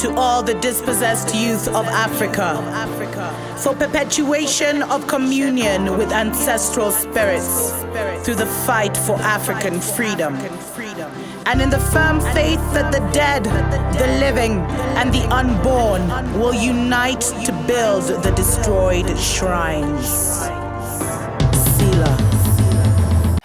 to all the dispossessed youth of Africa, for perpetuation of communion with ancestral spirits through the fight for African freedom, and in the firm faith that the dead, the living, and the unborn will unite to build the destroyed shrines. Selah.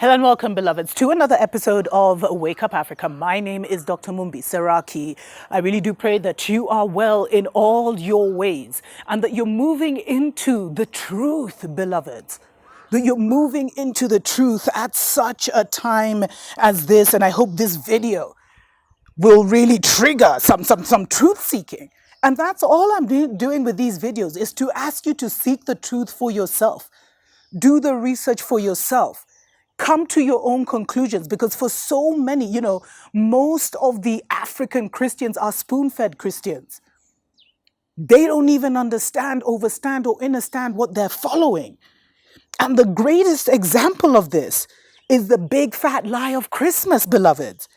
Hello and welcome, beloveds, to another episode of Wake Up Africa. My name is Dr. Mumbi Seraki. I really do pray that you are well in all your ways and that you're moving into the truth, beloveds. That you're moving into the truth at such a time as this. And I hope this video will really trigger some truth seeking. And that's all I'm doing with these videos, is to ask you to seek the truth for yourself. Do the research for yourself. Come to your own conclusions, because for so many, most of the African Christians are spoon-fed Christians. They don't even understand, overstand, or understand what they're following. And the greatest example of this is the big fat lie of Christmas, beloveds.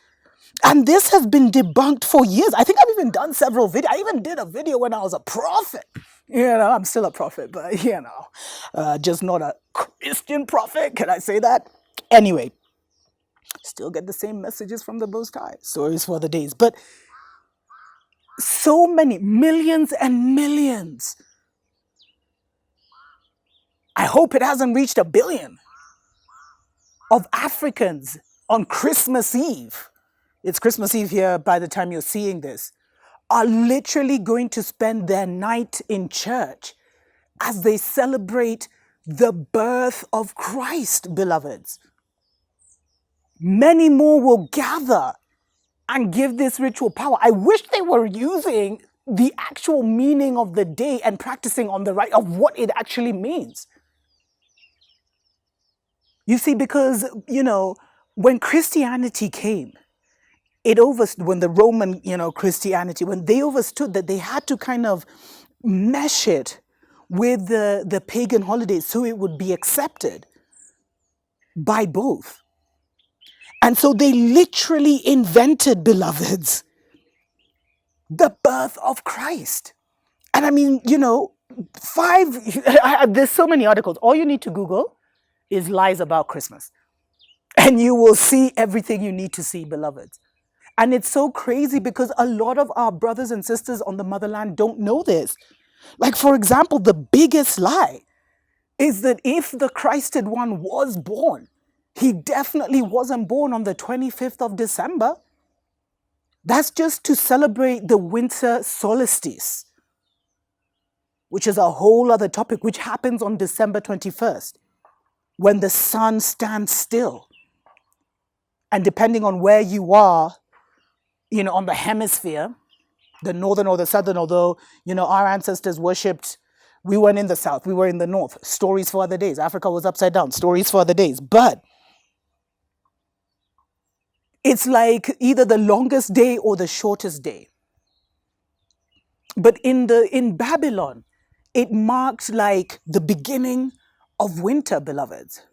And this has been debunked for years. I think I've even done several videos. I even did a video when I was a prophet. I'm still a prophet, but just not a Christian prophet. Can I say that? Anyway, still get the same messages from the Most High. Stories for the days. But so many, millions and millions. I hope it hasn't reached 1 billion of Africans on Christmas Eve. It's Christmas Eve here by the time you're seeing this, are literally going to spend their night in church as they celebrate the birth of Christ, beloveds. Many more will gather and give this ritual power. I wish they were using the actual meaning of the day and practicing on the right of what it actually means. You see, because, when Christianity came, when the Roman, Christianity, when they understood that they had to kind of mesh it with the pagan holidays so it would be accepted by both. And so they literally invented, beloveds, the birth of Christ. And I mean, there's so many articles. All you need to Google is lies about Christmas. And you will see everything you need to see, beloveds. And it's so crazy because a lot of our brothers and sisters on the motherland don't know this. Like, for example, the biggest lie is that if the Christed one was born, he definitely wasn't born on the 25th of December. That's just to celebrate the winter solstice, which is a whole other topic, which happens on December 21st, when the sun stands still. And depending on where you are, on the hemisphere, the northern or the southern, although, our ancestors worshipped, we weren't in the south, we were in the north. Stories for other days. Africa was upside down. Stories for other days. But it's like either the longest day or the shortest day. But in Babylon, it marked like the beginning of winter, beloveds.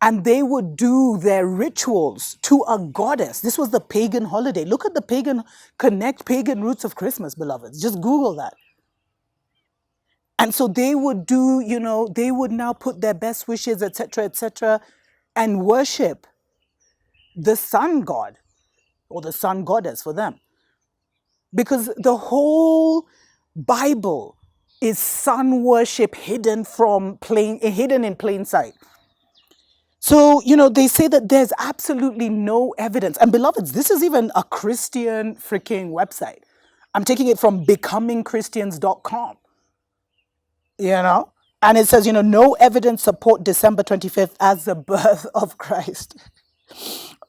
And they would do their rituals to a goddess. This was the pagan holiday. Look at the pagan roots of Christmas, beloveds. Just Google that. And so they would do, they would now put their best wishes, etc., and worship the sun god or the sun goddess for them. Because the whole Bible is sun worship hidden in plain sight. So, they say that there's absolutely no evidence. And beloveds, this is even a Christian freaking website. I'm taking it from becomingchristians.com. And it says, no evidence support December 25th as the birth of Christ.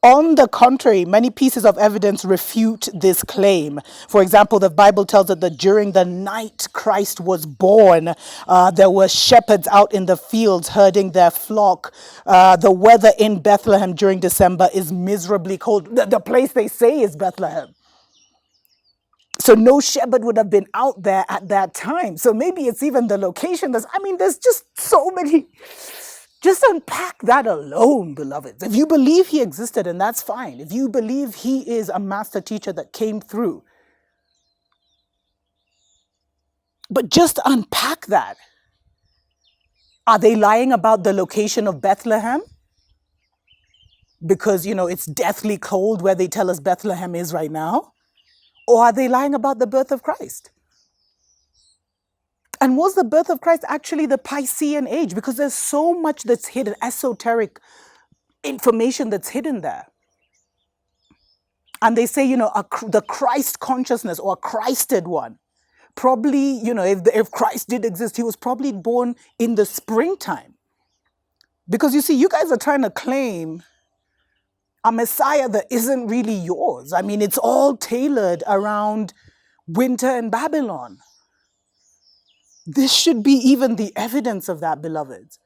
On the contrary, many pieces of evidence refute this claim. For example, the Bible tells us that during the night Christ was born, there were shepherds out in the fields herding their flock. The weather in Bethlehem during December is miserably cold. The place they say is Bethlehem. So no shepherd would have been out there at that time. So maybe it's even the location. There's just so many. Just unpack that alone, beloveds. If you believe he existed, and that's fine. If you believe he is a master teacher that came through, But just unpack that. Are they lying about the location of Bethlehem? Because, it's deathly cold where they tell us Bethlehem is right now? Or are they lying about the birth of Christ? And was the birth of Christ actually the Piscean age? Because there's so much that's hidden, esoteric information that's hidden there. And they say, the Christ consciousness or a Christed one. Probably, if Christ did exist, he was probably born in the springtime. Because you see, you guys are trying to claim a Messiah that isn't really yours. I mean, it's all tailored around winter in Babylon. This should be even the evidence of that, beloveds.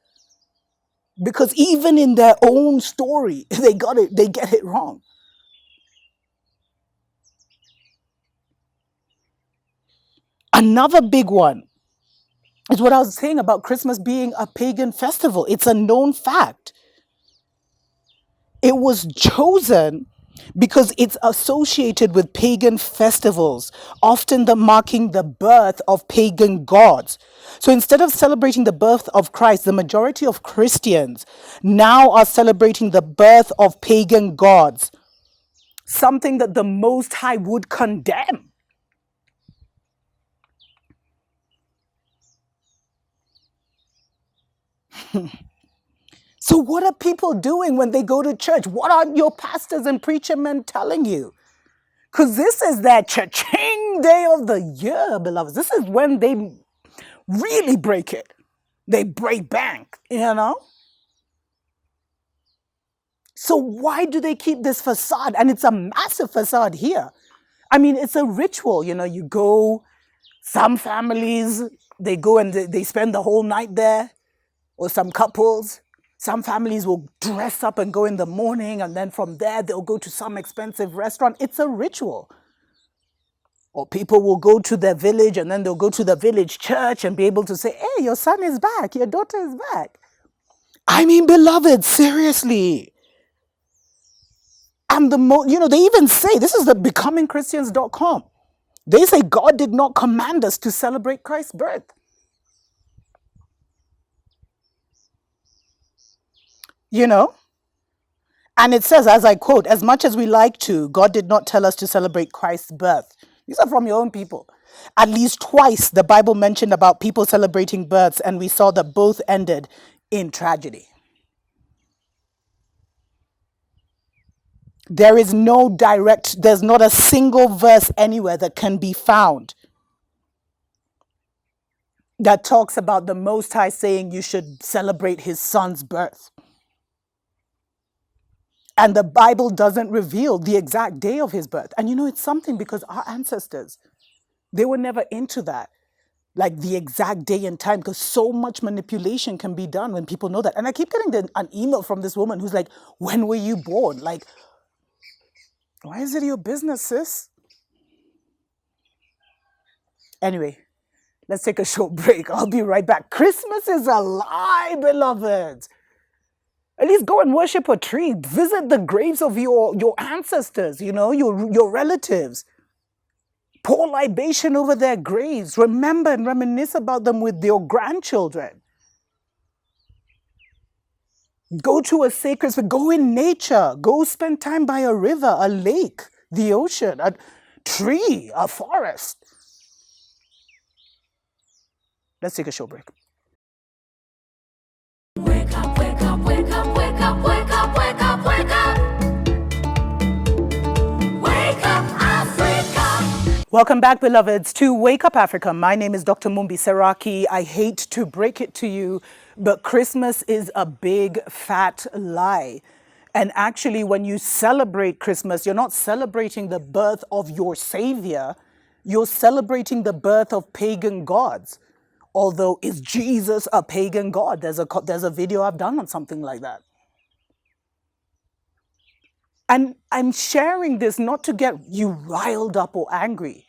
Because even in their own story, they get it wrong. Another big one is what I was saying about Christmas being a pagan festival. It's a known fact. It was chosen because it's associated with pagan festivals, often marking the birth of pagan gods. So instead of celebrating the birth of Christ, the majority of Christians now are celebrating the birth of pagan gods, something that the Most High would condemn. So what are people doing when they go to church? What are your pastors and preacher men telling you? Because this is their cha-ching day of the year, beloveds. This is when they really break it. They break bank, So why do they keep this facade? And it's a massive facade here. I mean, it's a ritual, you go, some families, they go and they spend the whole night there, or some couples. Some families will dress up and go in the morning, and then from there, they'll go to some expensive restaurant. It's a ritual. Or people will go to their village, and then they'll go to the village church and be able to say, hey, your son is back, your daughter is back. I mean, beloved, seriously. And they even say, this is the becomingchristians.com. They say God did not command us to celebrate Christ's birth. And it says, as I quote, as much as we like to, God did not tell us to celebrate Christ's birth. These are from your own people. At least twice the Bible mentioned about people celebrating births, and we saw that both ended in tragedy. There's not a single verse anywhere that can be found that talks about the Most High saying you should celebrate his son's birth. And the Bible doesn't reveal the exact day of his birth. And it's something, because our ancestors, they were never into that, like the exact day and time, because so much manipulation can be done when people know that. And I keep getting an email from this woman who's like, when were you born? Like, why is it your business, sis? Anyway, let's take a short break. I'll be right back. Christmas is a lie, beloved. At least go and worship a tree. Visit the graves of your ancestors, your relatives. Pour libation over their graves. Remember and reminisce about them with your grandchildren. Go to a sacred spot. Go in nature. Go spend time by a river, a lake, the ocean, a tree, a forest. Let's take a short break. Wake up, wake up, wake up, wake up, wake up, wake up, wake up. Wake up, Africa. Welcome back, beloveds, to Wake Up Africa. My name is Dr. Mumbi Seraki. I hate to break it to you, but Christmas is a big, fat lie. And actually, when you celebrate Christmas, you're not celebrating the birth of your Savior. You're celebrating the birth of pagan gods. Although, is Jesus a pagan god? There's a video I've done on something like that. And I'm sharing this not to get you riled up or angry,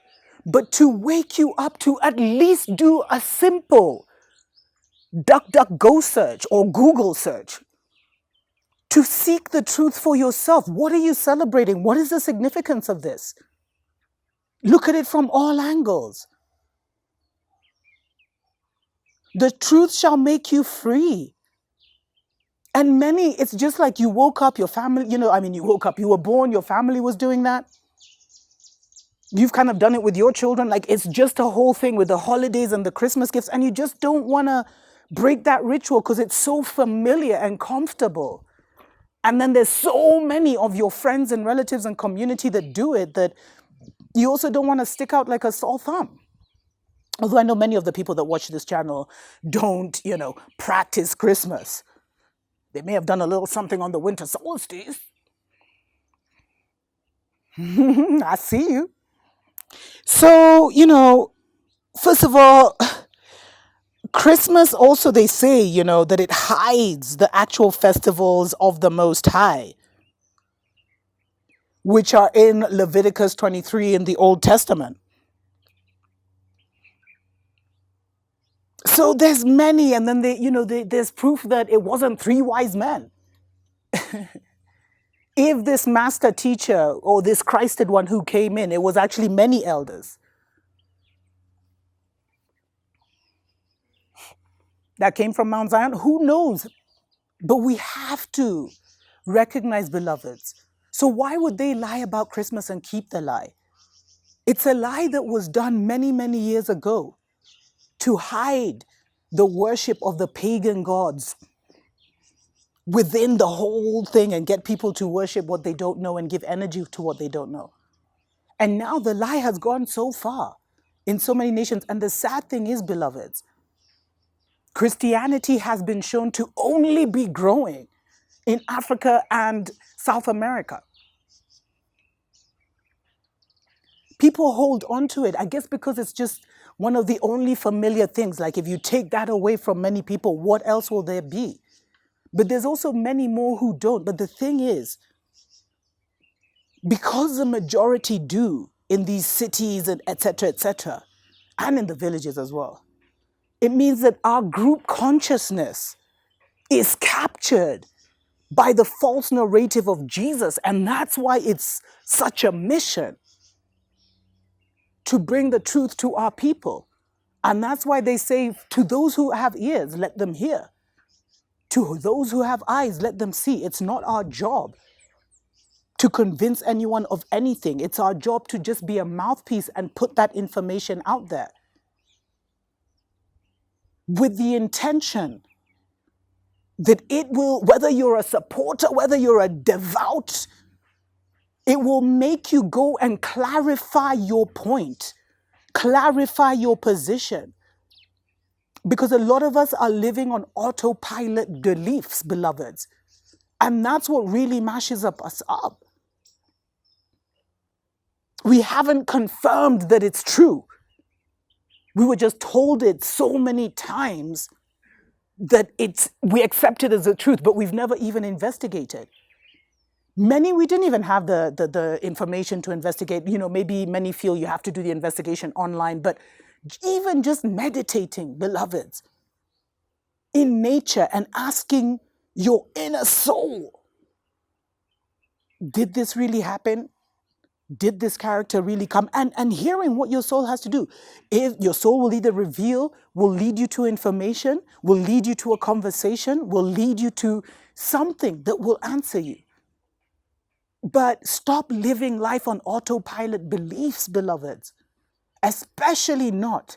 but to wake you up to at least do a simple DuckDuckGo search or Google search to seek the truth for yourself. What are you celebrating? What is the significance of this? Look at it from all angles. The truth shall make you free. And many, it's just like you woke up, your family, you woke up, you were born, your family was doing that. You've kind of done it with your children. Like, it's just a whole thing with the holidays and the Christmas gifts. And you just don't want to break that ritual because it's so familiar and comfortable. And then there's so many of your friends and relatives and community that do it that you also don't want to stick out like a sore thumb. Although I know many of the people that watch this channel don't, practice Christmas. They may have done a little something on the winter solstice. I see you. So, first of all, Christmas also, they say, that it hides the actual festivals of the Most High, which are in Leviticus 23 in the Old Testament. So there's many, and then there's proof that it wasn't 3 wise men. If this master teacher or this Christed one who came in, it was actually many elders that came from Mount Zion. Who knows? But we have to recognize, beloveds. So why would they lie about Christmas and keep the lie? It's a lie that was done many, many years ago to hide the worship of the pagan gods within the whole thing and get people to worship what they don't know and give energy to what they don't know. And now the lie has gone so far in so many nations. And the sad thing is, beloveds, Christianity has been shown to only be growing in Africa and South America. People hold on to it, I guess, because it's just one of the only familiar things. Like, if you take that away from many people, what else will there be? But there's also many more who don't. But the thing is, because the majority do in these cities and et cetera, and in the villages as well, it means that our group consciousness is captured by the false narrative of Jesus. And that's why it's such a mission to bring the truth to our people. And that's why they say, to those who have ears, let them hear. To those who have eyes, let them see. It's not our job to convince anyone of anything. It's our job to just be a mouthpiece and put that information out there, with the intention that it will, whether you're a supporter, whether you're a devout, it will make you go and clarify your point, clarify your position. Because a lot of us are living on autopilot beliefs, beloveds. And that's what really mashes us up. We haven't confirmed that it's true. We were just told it so many times that we accept it as the truth, but we've never even investigated. Many, we didn't even have the information to investigate. Maybe many feel you have to do the investigation online, but even just meditating, beloveds, in nature and asking your inner soul, did this really happen? Did this character really come? And hearing what your soul has to do. If your soul will either reveal, will lead you to information, will lead you to a conversation, will lead you to something that will answer you. But stop living life on autopilot beliefs, beloveds. Especially not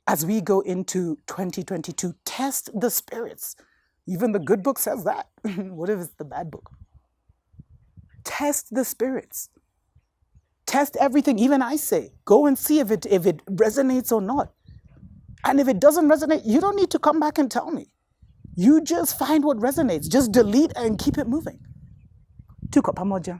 as we go into 2022. Test the spirits. Even the good book says that. What if it's the bad book? Test the spirits. Test everything. Even I say, go and see if it resonates or not. And if it doesn't resonate, you don't need to come back and tell me. You just find what resonates. Just delete and keep it moving. Tuko pamoja.